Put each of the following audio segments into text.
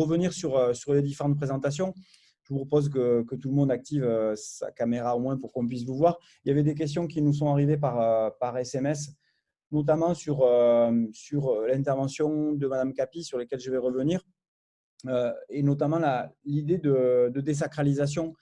revenir sur les différentes présentations. Je vous propose que tout le monde active sa caméra au moins pour qu'on puisse vous voir. Il y avait des questions qui nous sont arrivées par SMS, notamment sur l'intervention de Madame Capi, sur lesquelles je vais revenir, et notamment l'idée de désacralisation.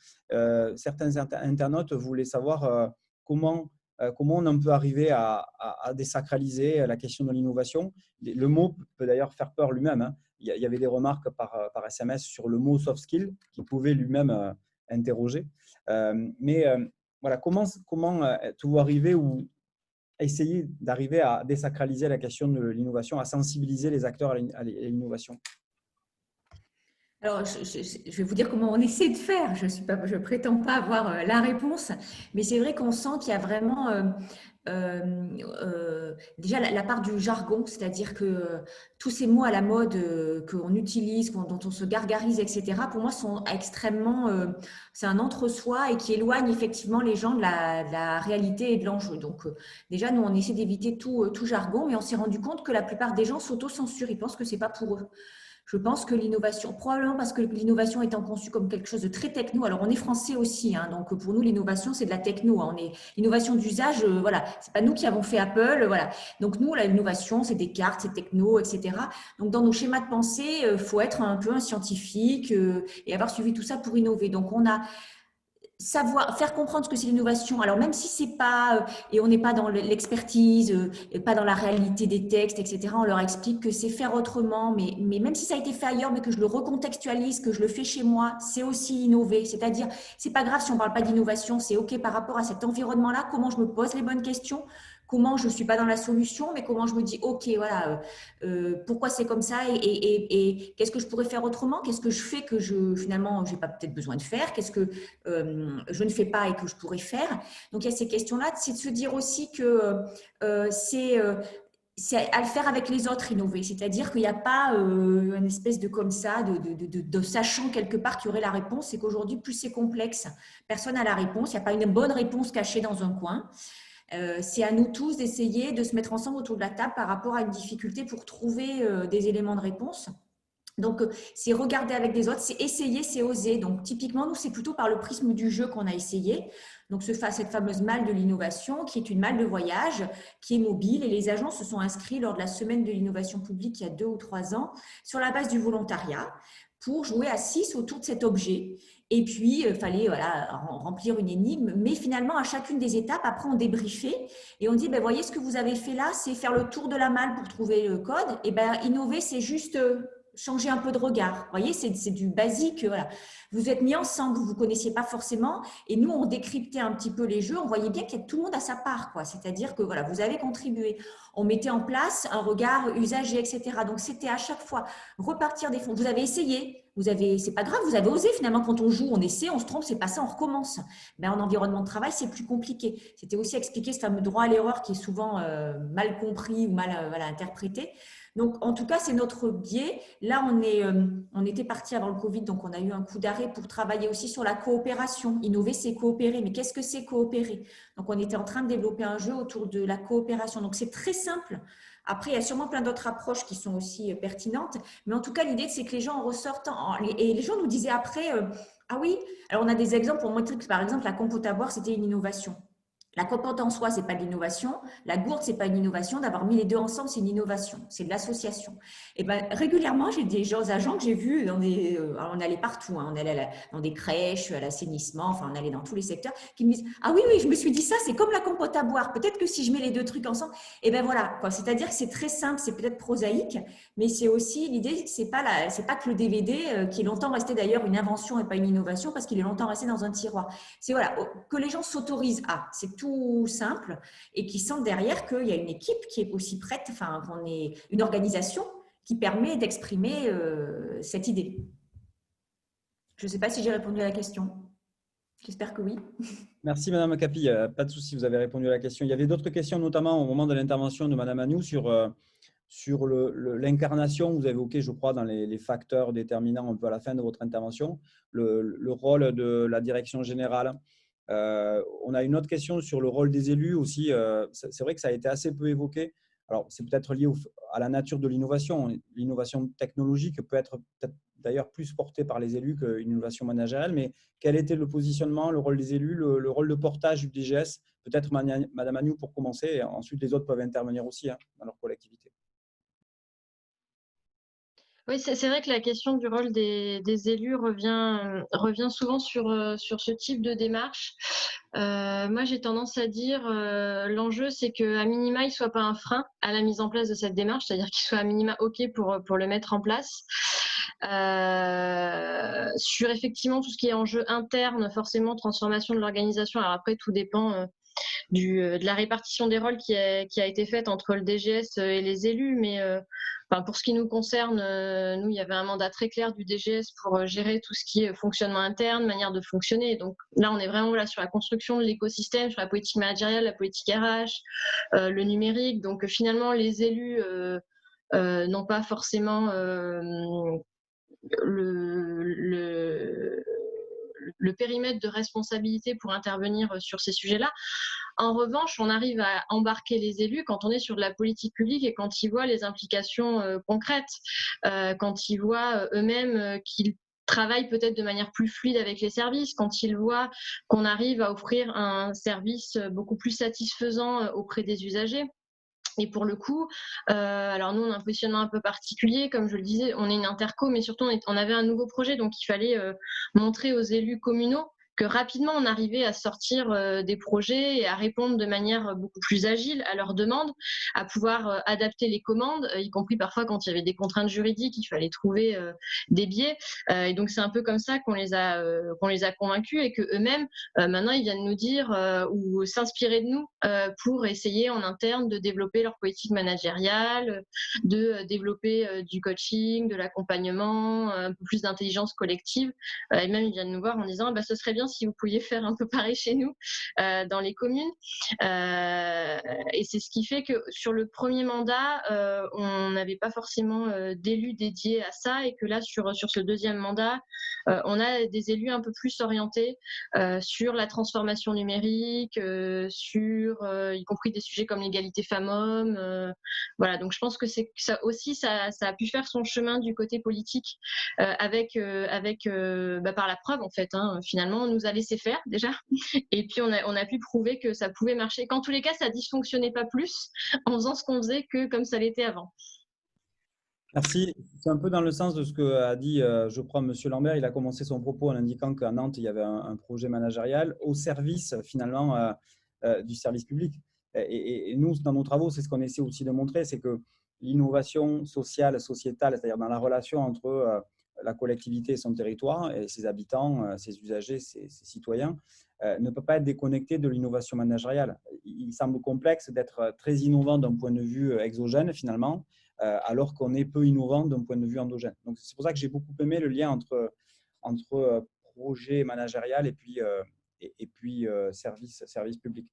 Certains internautes voulaient savoir comment on peut arriver à désacraliser la question de l'innovation. Le mot peut d'ailleurs faire peur lui-même, hein. Il y avait des remarques par SMS sur le mot soft skill qui pouvait lui-même interroger. Voilà, comment vous arrivez ou essayer d'arriver à désacraliser la question de l'innovation, à sensibiliser les acteurs à l'innovation? Alors, je vais vous dire comment on essaie de faire. Je prétends pas avoir la réponse, mais c'est vrai qu'on sent qu'il y a vraiment déjà la part du jargon, c'est-à-dire que tous ces mots à la mode qu'on utilise, dont on se gargarise, etc., pour moi, sont extrêmement… c'est un entre-soi et qui éloigne effectivement les gens de la réalité et de l'enjeu. Donc, déjà, nous, on essaie d'éviter tout jargon, mais on s'est rendu compte que la plupart des gens s'auto-censurent. Ils pensent que c'est pas pour eux. Je pense que l'innovation, probablement parce que l'innovation étant conçue comme quelque chose de très techno, alors on est français aussi, hein, donc pour nous l'innovation c'est de la techno, hein, l'innovation d'usage, voilà, c'est pas nous qui avons fait Apple, voilà. Donc nous l'innovation c'est des cartes, c'est techno, etc. Donc dans nos schémas de pensée, faut être un peu un scientifique et avoir suivi tout ça pour innover. Donc on a savoir faire comprendre ce que c'est l'innovation. Alors même si c'est pas et on n'est pas dans l'expertise, et pas dans la réalité des textes, etc. On leur explique que c'est faire autrement, mais même si ça a été fait ailleurs, mais que je le recontextualise, que je le fais chez moi, c'est aussi innover. C'est-à-dire, c'est pas grave si on parle pas d'innovation, c'est ok par rapport à cet environnement-là. Comment je me pose les bonnes questions? Comment je suis pas dans la solution, mais comment je me dis ok, voilà, pourquoi c'est comme ça et qu'est-ce que je pourrais faire autrement? Qu'est-ce que je fais que finalement j'ai pas peut-être besoin de faire? Qu'est-ce que je ne fais pas et que je pourrais faire. Donc, il y a ces questions-là. C'est de se dire aussi que c'est à le faire avec les autres, innover. C'est-à-dire qu'il n'y a pas une espèce de comme ça, de sachant quelque part qu'il y aurait la réponse. C'est qu'aujourd'hui, plus c'est complexe, personne n'a la réponse. Il n'y a pas une bonne réponse cachée dans un coin. C'est à nous tous d'essayer de se mettre ensemble autour de la table par rapport à une difficulté pour trouver des éléments de réponse. Donc, c'est regarder avec des autres, c'est essayer, c'est oser. Donc, typiquement, nous, c'est plutôt par le prisme du jeu qu'on a essayé. Donc, cette fameuse malle de l'innovation, qui est une malle de voyage, qui est mobile. Et les agents se sont inscrits lors de la semaine de l'innovation publique il y a 2 ou 3 ans, sur la base du volontariat, pour jouer à 6 autour de cet objet. Et puis, il fallait remplir une énigme. Mais finalement, à chacune des étapes, après, on débriefait et on dit, ben, voyez, ce que vous avez fait là, c'est faire le tour de la malle pour trouver le code. Et ben, innover, c'est juste… changer un peu de regard. Vous voyez, c'est du basique. Voilà. Vous êtes mis ensemble, vous ne vous connaissiez pas forcément. Et nous, on décryptait un petit peu les jeux. On voyait bien qu'il y a tout le monde à sa part, quoi. C'est-à-dire que voilà, vous avez contribué. On mettait en place un regard usagé, etc. Donc, c'était à chaque fois repartir des fonds. Vous avez essayé. C'est pas grave, vous avez osé finalement quand on joue, on essaie, on se trompe, c'est pas ça, on recommence. Mais en environnement de travail, c'est plus compliqué. C'était aussi expliquer ce fameux droit à l'erreur qui est souvent mal compris ou mal interprété. Donc, en tout cas, c'est notre biais. Là, on était parti avant le Covid, donc on a eu un coup d'arrêt pour travailler aussi sur la coopération. Innover, c'est coopérer. Mais qu'est-ce que c'est coopérer? Donc, on était en train de développer un jeu autour de la coopération. Donc, c'est très simple. Après, il y a sûrement plein d'autres approches qui sont aussi pertinentes. Mais en tout cas, l'idée, c'est que les gens en ressortent. Et les gens nous disaient après, ah oui, alors on a des exemples pour montrer que, par exemple, la compote à boire, c'était une innovation. La compote en soi, c'est pas de l'innovation. La gourde, c'est pas une innovation. D'avoir mis les deux ensemble, c'est une innovation. C'est de l'association. Et ben régulièrement, j'ai des gens agents que j'ai vus dans des. On allait partout. Hein, on allait dans des crèches, à l'assainissement. Enfin, on allait dans tous les secteurs. Qui me disent ah oui oui, je me suis dit ça. C'est comme la compote à boire. Peut-être que si je mets les deux trucs ensemble, et ben voilà. C'est-à-dire que c'est très simple. C'est peut-être prosaïque, mais c'est aussi l'idée. C'est pas que le DVD qui est longtemps resté d'ailleurs une invention et pas une innovation parce qu'il est longtemps resté dans un tiroir. C'est voilà que les gens s'autorisent à. C'est tout simple et qui sentent derrière qu'il y a une équipe qui est aussi prête, enfin qu'on est une organisation qui permet d'exprimer cette idée. Je ne sais pas si j'ai répondu à la question. J'espère que oui. Merci Madame Capi, pas de souci, vous avez répondu à la question. Il y avait d'autres questions, notamment au moment de l'intervention de Madame Anou sur l'incarnation. Vous avez évoqué, je crois, dans les facteurs déterminants un peu à la fin de votre intervention, le rôle de la direction générale. On a une autre question sur le rôle des élus aussi. C'est vrai que ça a été assez peu évoqué. Alors, c'est peut-être lié à la nature de l'innovation. L'innovation technologique peut être peut-être d'ailleurs plus portée par les élus qu'une innovation managériale. Mais quel était le positionnement, le rôle des élus, le rôle de portage du DGS? Peut-être Madame Agnew pour commencer, et ensuite les autres peuvent intervenir aussi dans leur collectivité. Oui, c'est vrai que la question du rôle des élus revient souvent sur ce type de démarche. Moi, j'ai tendance à dire l'enjeu, c'est qu'à minima, il ne soit pas un frein à la mise en place de cette démarche, c'est-à-dire qu'il soit à minima OK pour le mettre en place. Sur effectivement tout ce qui est enjeu interne, forcément transformation de l'organisation. Alors après, tout dépend de la répartition des rôles qui a été faite entre le DGS et les élus, mais pour ce qui nous concerne, nous, il y avait un mandat très clair du DGS pour gérer tout ce qui est fonctionnement interne, manière de fonctionner. Donc là, on est vraiment là sur la construction de l'écosystème, sur la politique managériale, la politique RH, le numérique. Donc finalement, les élus n'ont pas forcément le périmètre de responsabilité pour intervenir sur ces sujets-là. En revanche, on arrive à embarquer les élus quand on est sur de la politique publique et quand ils voient les implications concrètes, quand ils voient eux-mêmes qu'ils travaillent peut-être de manière plus fluide avec les services, quand ils voient qu'on arrive à offrir un service beaucoup plus satisfaisant auprès des usagers. Et pour le coup, alors nous, on a un positionnement un peu particulier. Comme je le disais, on est une interco, mais surtout, on avait un nouveau projet. Donc, il fallait montrer aux élus communaux que rapidement, on arrivait à sortir des projets et à répondre de manière beaucoup plus agile à leurs demandes, à pouvoir adapter les commandes, y compris parfois quand il y avait des contraintes juridiques, il fallait trouver des biais. Et donc, c'est un peu comme ça qu'on les a convaincus et qu'eux-mêmes, maintenant, ils viennent nous dire ou s'inspirer de nous pour essayer en interne de développer leur politique managériale, de développer du coaching, de l'accompagnement, un peu plus d'intelligence collective. Et même, ils viennent nous voir en disant ce serait bien si vous pouviez faire un peu pareil chez nous dans les communes. Et c'est ce qui fait que sur le premier mandat, on n'avait pas forcément d'élus dédiés à ça et que là, sur ce deuxième mandat, on a des élus un peu plus orientés sur la transformation numérique, sur y compris des sujets comme l'égalité femmes-hommes. Voilà, donc je pense que ça aussi, ça a pu faire son chemin du côté politique avec par la preuve en fait. Finalement, on nous a laissé faire déjà, et puis on a pu prouver que ça pouvait marcher. Qu'en tous les cas, ça dysfonctionnait pas plus en faisant ce qu'on faisait que comme ça l'était avant. Merci. C'est un peu dans le sens de ce que a dit, je crois, M. Lambert. Il a commencé son propos en indiquant qu'à Nantes, il y avait un projet managérial au service, finalement, du service public. Et nous, dans nos travaux, c'est ce qu'on essaie aussi de montrer, c'est que l'innovation sociale, sociétale, c'est-à-dire dans la relation entre la collectivité et son territoire, et ses habitants, ses usagers, ses citoyens, ne peut pas être déconnectée de l'innovation managériale. Il semble complexe d'être très innovant d'un point de vue exogène, finalement, alors qu'on est peu innovant d'un point de vue endogène. Donc, c'est pour ça que j'ai beaucoup aimé le lien entre projet managérial et puis service public.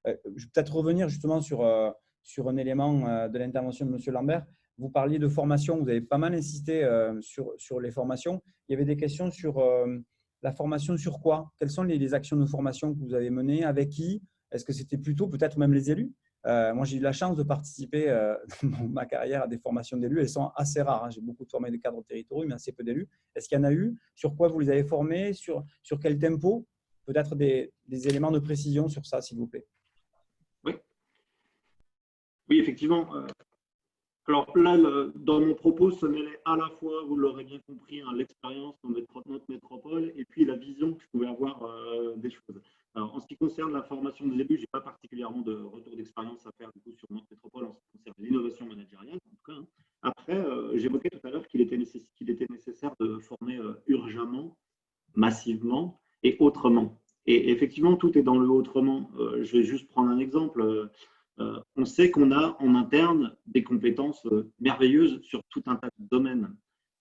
Je vais peut-être revenir justement sur un élément de l'intervention de M. Lambert. Vous parliez de formation, vous avez pas mal insisté sur les formations. Il y avait des questions sur la formation sur quoi? Quelles sont les actions de formation que vous avez menées? Avec qui? Est-ce que c'était plutôt peut-être même les élus? Moi, j'ai eu la chance de participer dans ma carrière à des formations d'élus. Elles sont assez rares. J'ai beaucoup formé de cadres territoriaux, mais assez peu d'élus. Est-ce qu'il y en a eu? Sur quoi vous les avez formés? Sur quel tempo? Peut-être des éléments de précision sur ça, s'il vous plaît. Oui, effectivement. Alors là, dans mon propos, se mêlait à la fois, vous l'aurez bien compris, l'expérience dans notre métropole et puis la vision que je pouvais avoir des choses. Alors, en ce qui concerne la formation des élus, je n'ai pas particulièrement de retour d'expérience à faire du coup, sur notre métropole en ce qui concerne l'innovation managériale, en tout cas. Après, j'évoquais tout à l'heure qu'il était nécessaire de former urgemment, massivement et autrement. Et effectivement, tout est dans le autrement. Je vais juste prendre un exemple. On sait qu'on a en interne des compétences merveilleuses sur tout un tas de domaines.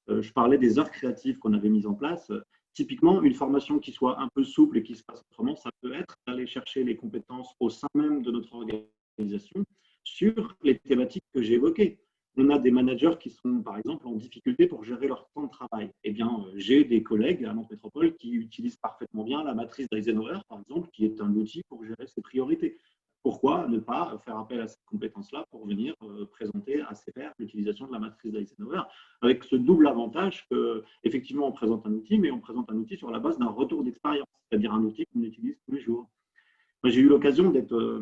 Je parlais des heures créatives qu'on avait mises en place. Typiquement, une formation qui soit un peu souple et qui se passe autrement, ça peut être d'aller chercher les compétences au sein même de notre organisation sur les thématiques que j'ai évoquées. On a des managers qui sont, par exemple, en difficulté pour gérer leur temps de travail. Eh bien, j'ai des collègues à Nantes Métropole qui utilisent parfaitement bien la matrice d'Eisenhower, par exemple, qui est un outil pour gérer ses priorités. Pourquoi ne pas faire appel à cette compétence-là pour venir présenter à ses pairs l'utilisation de la matrice d'Eisenhower, avec ce double avantage qu'effectivement on présente un outil, mais on présente un outil sur la base d'un retour d'expérience, c'est-à-dire un outil qu'on utilise tous les jours. Moi, j'ai eu l'occasion d'être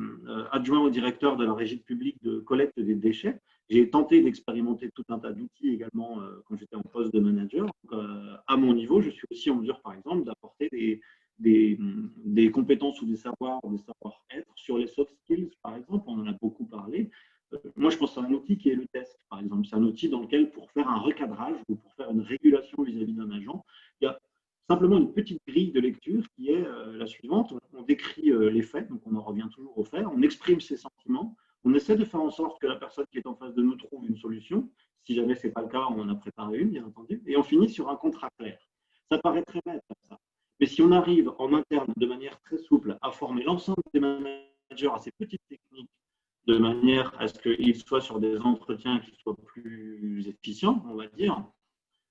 adjoint au directeur de la régie publique de collecte des déchets. J'ai tenté d'expérimenter tout un tas d'outils également quand j'étais en poste de manager. Donc, à mon niveau, je suis aussi en mesure, par exemple, d'apporter des compétences ou des savoir-être sur les soft skills, par exemple. On en a beaucoup parlé. Moi, je pense à un outil qui est le test, par exemple. C'est un outil dans lequel, pour faire un recadrage ou pour faire une régulation vis-à-vis d'un agent, il y a simplement une petite grille de lecture qui est la suivante. On décrit les faits, donc on en revient toujours aux faits, on exprime ses sentiments, on essaie de faire en sorte que la personne qui est en face de nous trouve une solution. Si jamais ce n'est pas le cas, on en a préparé une, bien entendu, et on finit sur un contrat clair. Ça paraît très bête comme ça. Mais si on arrive en interne de manière très souple à former l'ensemble des managers à ces petites techniques, de manière à ce qu'ils soient sur des entretiens qui soient plus efficients, on va dire,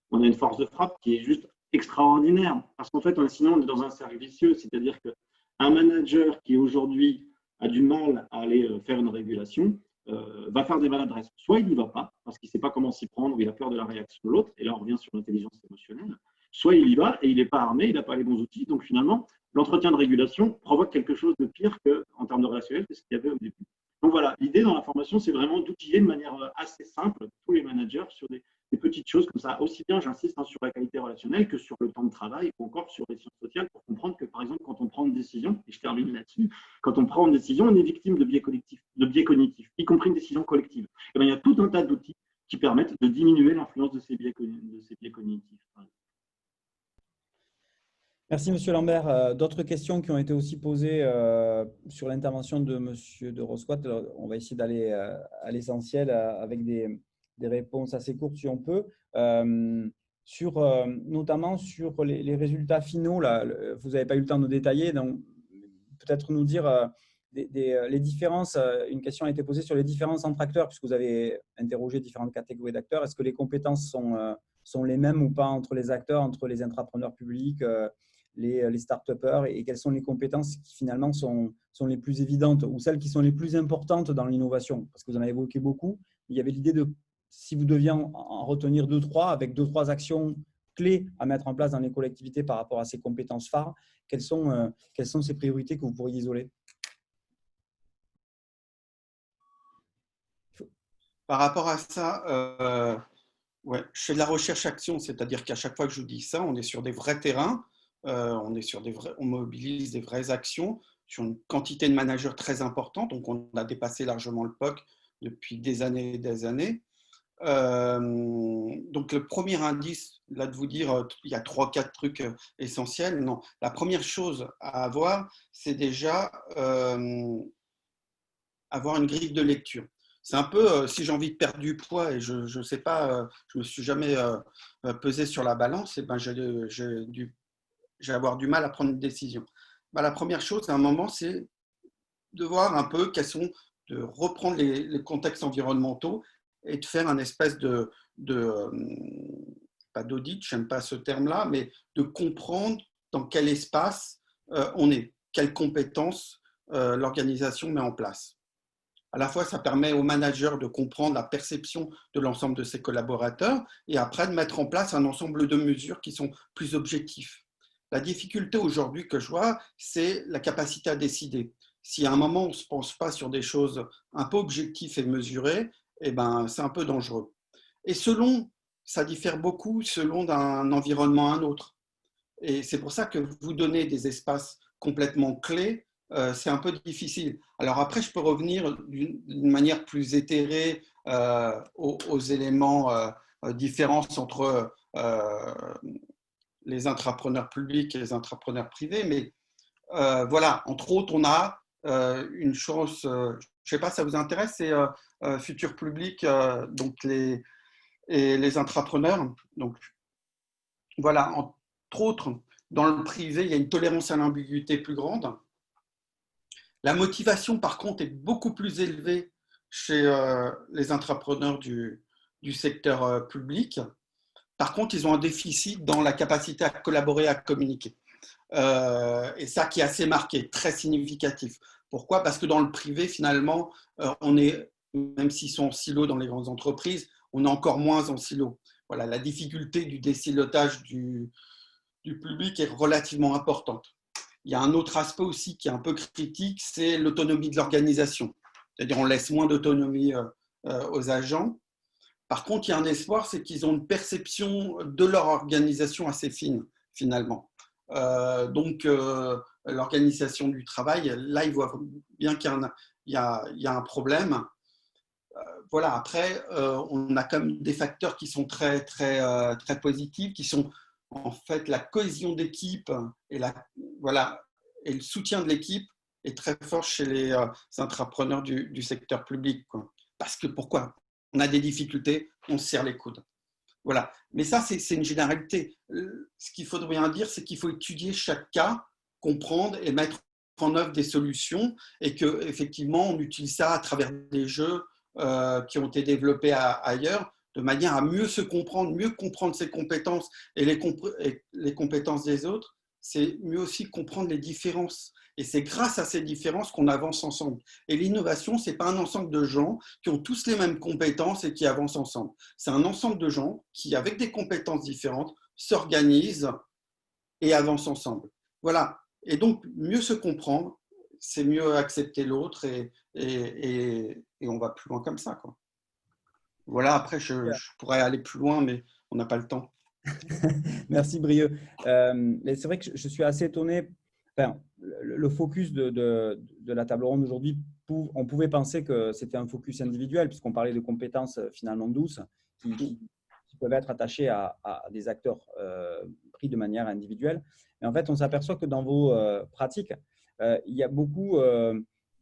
on a une force de frappe qui est juste extraordinaire. Parce qu'en fait, sinon, on est dans un cercle vicieux. C'est-à-dire qu'un manager qui aujourd'hui a du mal à aller faire une régulation va faire des maladresses. Soit il n'y va pas, parce qu'il ne sait pas comment s'y prendre, ou il a peur de la réaction de l'autre, et là on revient sur l'intelligence émotionnelle. Soit il y va et il n'est pas armé, il n'a pas les bons outils. Donc finalement, l'entretien de régulation provoque quelque chose de pire qu'en termes de relationnel que ce qu'il y avait au début. Donc voilà, l'idée dans la formation, c'est vraiment d'outiller de manière assez simple tous les managers sur des petites choses comme ça. Aussi bien, j'insiste, sur la qualité relationnelle que sur le temps de travail ou encore sur les sciences sociales pour comprendre que, par exemple, quand on prend une décision, et je termine là-dessus, quand on prend une décision, on est victime de biais cognitifs, y compris une décision collective. Et bien, il y a tout un tas d'outils qui permettent de diminuer l'influence de ces biais cognitifs. Merci, Monsieur Lambert. D'autres questions qui ont été aussi posées sur l'intervention de Monsieur de Rosquat. On va essayer d'aller à l'essentiel avec des réponses assez courtes si on peut. Notamment sur les résultats finaux, là, vous n'avez pas eu le temps de détailler, donc peut-être nous dire les différences. Une question a été posée sur les différences entre acteurs, puisque vous avez interrogé différentes catégories d'acteurs. Est-ce que les compétences sont les mêmes ou pas entre les acteurs, entre les intrapreneurs publics, les start-upers, et quelles sont les compétences qui finalement sont les plus évidentes ou celles qui sont les plus importantes dans l'innovation? Parce que vous en avez évoqué beaucoup. Il y avait l'idée de, si vous deviez en retenir 2-3, avec 2-3 actions clés à mettre en place dans les collectivités par rapport à ces compétences phares, quelles sont ces priorités que vous pourriez isoler? Par rapport à ça, ouais, je fais de la recherche-action, c'est-à-dire qu'à chaque fois que je vous dis ça, on est sur des vrais terrains, on mobilise des vraies actions sur une quantité de managers très importante, donc on a dépassé largement le POC depuis des années et des années. Donc le premier indice, là de vous dire, il y a 3-4 trucs essentiels. Non, la première chose à avoir, c'est déjà avoir une grille de lecture. C'est un peu, si j'ai envie de perdre du poids et je ne sais pas, je ne me suis jamais pesé sur la balance, et ben je vais avoir du mal à prendre une décision. Ben, la première chose, à un moment, c'est de voir un peu de reprendre les contextes environnementaux et de faire un espèce pas d'audit, je n'aime pas ce terme-là, mais de comprendre dans quel espace on est, quelles compétences l'organisation met en place. À la fois, ça permet au manager de comprendre la perception de l'ensemble de ses collaborateurs et après de mettre en place un ensemble de mesures qui sont plus objectives. La difficulté aujourd'hui que je vois, c'est la capacité à décider. Si à un moment, on ne se pense pas sur des choses un peu objectives et mesurées, eh ben, c'est un peu dangereux. Et ça diffère beaucoup selon d'un environnement à un autre. Et c'est pour ça que vous donnez des espaces complètement clés, c'est un peu difficile. Alors après, je peux revenir d'une manière plus éthérée aux éléments différences entre les intrapreneurs publics et les intrapreneurs privés. Mais voilà, entre autres, on a une chose, je ne sais pas, ça vous intéresse, c'est Futur Public, donc les intrapreneurs. Donc voilà, entre autres, dans le privé, il y a une tolérance à l'ambiguïté plus grande. La motivation, par contre, est beaucoup plus élevée chez les intrapreneurs du secteur public. Par contre, ils ont un déficit dans la capacité à collaborer, à communiquer. Et ça qui est assez marqué, très significatif. Pourquoi? Parce que dans le privé, finalement, on est, même s'ils sont en silo dans les grandes entreprises, on est encore moins en silo. Voilà, la difficulté du désilotage du public est relativement importante. Il y a un autre aspect aussi qui est un peu critique, c'est l'autonomie de l'organisation. C'est-à-dire on laisse moins d'autonomie aux agents. Par contre, il y a un espoir, c'est qu'ils ont une perception de leur organisation assez fine, finalement. Donc, l'organisation du travail, là, ils voient bien qu'il y a un problème. Voilà, après, on a quand même des facteurs qui sont très positifs, qui sont en fait la cohésion d'équipe et, voilà, et le soutien de l'équipe est très fort chez les entrepreneurs du secteur public, quoi. Parce que pourquoi? On a des difficultés, on se serre les coudes. Voilà. Mais ça, c'est une généralité. Ce qu'il faut bien dire, c'est qu'il faut étudier chaque cas, comprendre et mettre en œuvre des solutions et qu'effectivement, on utilise ça à travers des jeux qui ont été développés ailleurs, de manière à mieux se comprendre, mieux comprendre ses compétences et les compétences des autres. C'est mieux aussi comprendre les différences. Et c'est grâce à ces différences qu'on avance ensemble. Et l'innovation, ce n'est pas un ensemble de gens qui ont tous les mêmes compétences et qui avancent ensemble. C'est un ensemble de gens qui, avec des compétences différentes, s'organisent et avancent ensemble. Voilà. Et donc, mieux se comprendre, c'est mieux accepter l'autre et on va plus loin comme ça, quoi. Voilà, après, je pourrais aller plus loin, mais on n'a pas le temps. Merci, Brieux. Mais c'est vrai que je suis assez étonné. Enfin, le focus de la table ronde aujourd'hui, on pouvait penser que c'était un focus individuel, puisqu'on parlait de compétences finalement douces qui peuvent être attachées à des acteurs pris de manière individuelle. Mais en fait, on s'aperçoit que dans vos pratiques, il y a beaucoup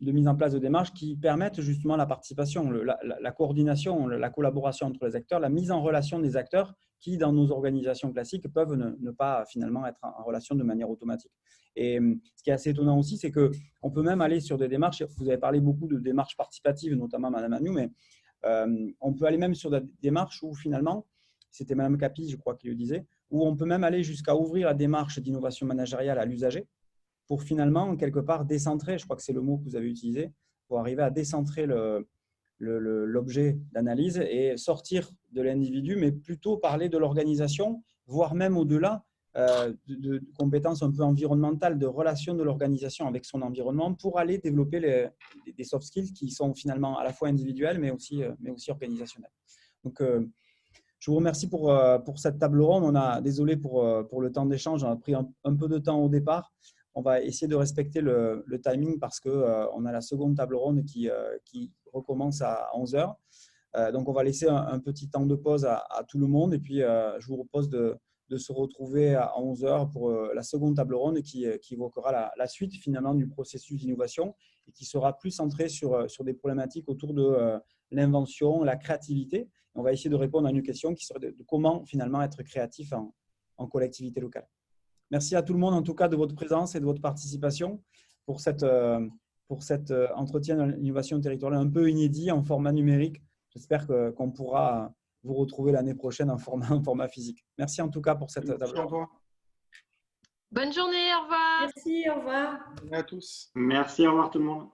de mise en place de démarches qui permettent justement la participation, la coordination, la collaboration entre les acteurs, la mise en relation des acteurs qui, dans nos organisations classiques, peuvent ne pas finalement être en relation de manière automatique. Et ce qui est assez étonnant aussi, c'est qu'on peut même aller sur des démarches, vous avez parlé beaucoup de démarches participatives, notamment Madame Agnew, mais on peut aller même sur des démarches où finalement, c'était Madame Capi, je crois, qui le disait, où on peut même aller jusqu'à ouvrir la démarche d'innovation managériale à l'usager pour finalement, quelque part, décentrer, je crois que c'est le mot que vous avez utilisé, pour arriver à décentrer l'objet d'analyse et sortir de l'individu, mais plutôt parler de l'organisation, voire même au-delà de compétences un peu environnementales, de relation de l'organisation avec son environnement pour aller développer des soft skills qui sont finalement à la fois individuels, mais aussi organisationnels. Donc, je vous remercie pour cette table ronde. Désolé pour le temps d'échange, on a pris un peu de temps au départ. On va essayer de respecter le timing parce qu'on a la seconde table ronde qui recommence à 11 h. Donc, on va laisser un petit temps de pause à tout le monde. Et puis, je vous propose de se retrouver à 11 h pour la seconde table ronde qui évoquera la suite finalement du processus d'innovation et qui sera plus centrée sur des problématiques autour de l'invention, la créativité. On va essayer de répondre à une question qui serait de comment finalement être créatif en collectivité locale. Merci à tout le monde en tout cas de votre présence et de votre participation pour cet entretien de l'innovation territoriale un peu inédit en format numérique. J'espère qu'on pourra vous retrouver l'année prochaine en format physique. Merci en tout cas pour cette table. Au revoir. Bonne journée, au revoir. Merci, au revoir. Merci à tous. Merci, au revoir tout le monde.